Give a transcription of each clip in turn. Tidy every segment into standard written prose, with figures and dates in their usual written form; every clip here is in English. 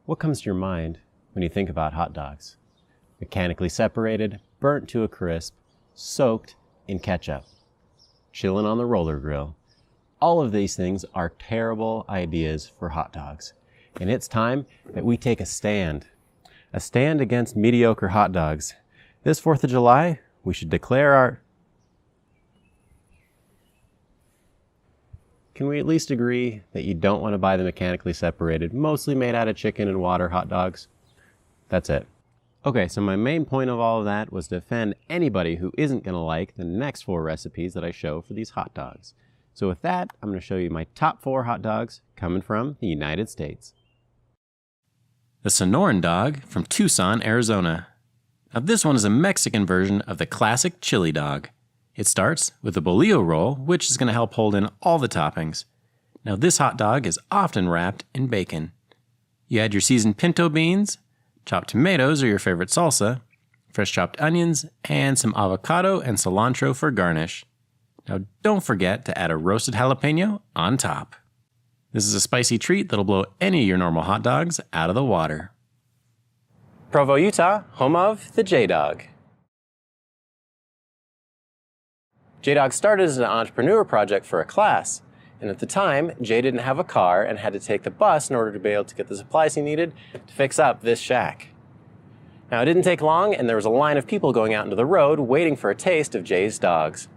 What comes to your mind when you think about hot dogs? Mechanically separated, burnt to a crisp, soaked in ketchup, chilling on the roller grill. All of these things are terrible ideas for hot dogs. And it's time that we take a stand against mediocre hot dogs. This 4th of July, we should declare our... Can we at least agree that you don't want to buy the mechanically separated, mostly made out of chicken and water hot dogs? That's it. Okay, so my main point of all of that was to offend anybody who isn't going to like the next 4 recipes that I show for these hot dogs. So with that, I'm going to show you my top 4 hot dogs coming from the United States. The Sonoran Dog from Tucson, Arizona. Now this one is a Mexican version of the classic chili dog. It starts with a bolillo roll, which is going to help hold in all the toppings. Now this hot dog is often wrapped in bacon. You add your seasoned pinto beans, chopped tomatoes or your favorite salsa, fresh chopped onions, and some avocado and cilantro for garnish. Now don't forget to add a roasted jalapeno on top. This is a spicy treat that'll blow any of your normal hot dogs out of the water. Provo, Utah, home of the JDawg. JDawg started as an entrepreneur project for a class, and at the time, Jay didn't have a car and had to take the bus in order to be able to get the supplies he needed to fix up this shack. Now it didn't take long, and there was a line of people going out into the road waiting for a taste of Jay's dogs.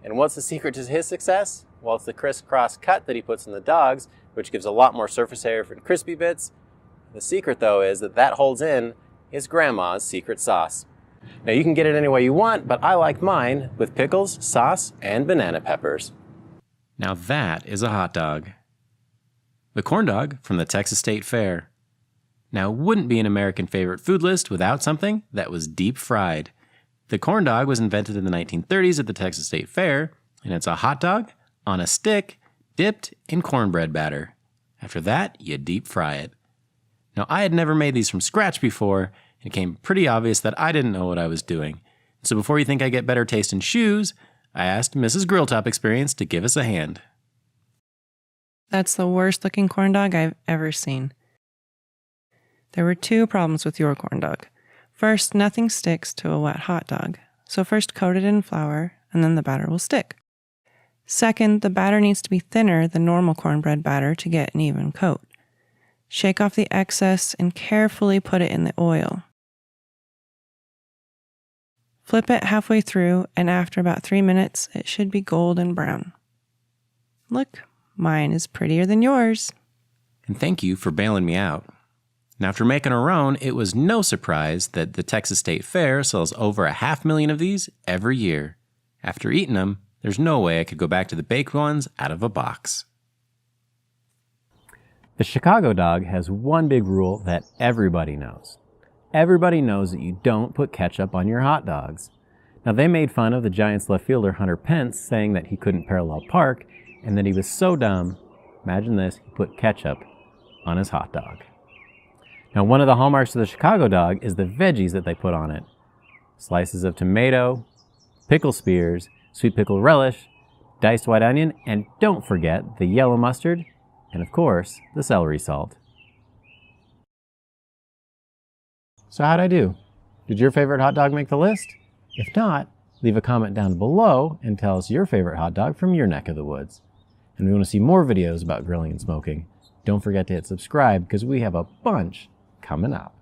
And what's the secret to his success? Well, it's the crisscross cut that he puts in the dogs, which gives a lot more surface area for the crispy bits. The secret, though, is that holds in his grandma's secret sauce. Now, you can get it any way you want, but I like mine with pickles, sauce, and banana peppers. Now that is a hot dog. The corn dog from the Texas State Fair. Now, it wouldn't be an American favorite food list without something that was deep fried. The corn dog was invented in the 1930s at the Texas State Fair, and it's a hot dog on a stick dipped in cornbread batter. After that, you deep fry it. Now, I had never made these from scratch before, and it became pretty obvious that I didn't know what I was doing. So before you think I get better taste in shoes, I asked Mrs. Grilltop Experience to give us a hand. That's the worst looking corn dog I've ever seen. There were 2 problems with your corn dog. First, nothing sticks to a wet hot dog. So first coat it in flour, and then the batter will stick. Second, the batter needs to be thinner than normal cornbread batter to get an even coat. Shake off the excess and carefully put it in the oil. Flip it halfway through, and after about 3 minutes, it should be golden brown. Look, mine is prettier than yours. And thank you for bailing me out. Now, after making our own, it was no surprise that the Texas State Fair sells over 500,000 of these every year. After eating them, there's no way I could go back to the baked ones out of a box. The Chicago dog has one big rule that everybody knows. Everybody knows that you don't put ketchup on your hot dogs. Now, they made fun of the Giants left fielder Hunter Pence, saying that he couldn't parallel park, and that he was so dumb, imagine this, he put ketchup on his hot dog. Now, one of the hallmarks of the Chicago dog is the veggies that they put on it. Slices of tomato, pickle spears, sweet pickle relish, diced white onion, and don't forget the yellow mustard, and of course, the celery salt. So how'd I do? Did your favorite hot dog make the list? If not, leave a comment down below and tell us your favorite hot dog from your neck of the woods. And we want to see more videos about grilling and smoking. Don't forget to hit subscribe because we have a bunch coming up.